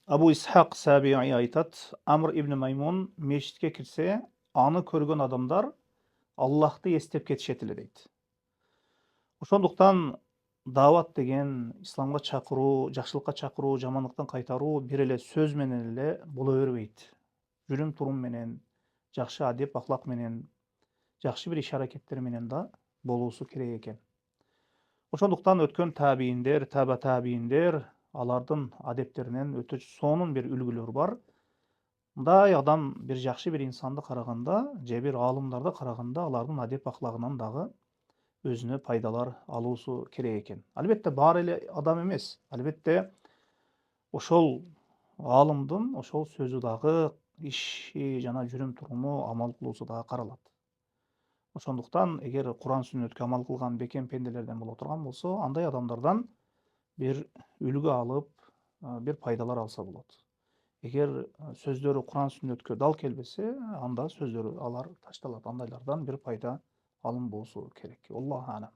Abu İshak Sabi'i aytat, Amr ibn Maymun meşitke kirse, anı körgön adamlar Allah'ты естеп кетишет эле дейт. Ошондуктан даават деген, исламга чакыруу, жакшылыкка чакыруу, жамандыктан кайтаруу бир эле сөз менен эле боло бербейт. Жүрүм турум менен, жакшы адеп аклак менен, жакшы бир иш-аракеттер менен да болуусу керек экен. Ошондуктан өткөн табийиндер, таба табийиндер алардын адептеринен өтө сонун бир үлгүлөр бар. Мындай адам бир жакшы бир инсанды караганда, же бир аалымдарды караганда алардын адеп аклагынан дагы өзүнө пайдалар алуусу керек экен. Албетте баары эле адам эмес. Албетте ошол аалымдын ошол сөзү дагы иши жана жүрүм туруму, амал кылуусу дагы каралат. Ошондуктан эгер Куран сүннөткө амал кылган бекем пенделерден боло турган болсо, андай адамдардан бир үлгү алып, бир пайдалар алса болот. Эгер сөздөрү Куран сүннөткө дал келбесе, анда сөздөрү алар ташталат. Андайлардан бир пайда алынбоосу керек. Аллаху алам.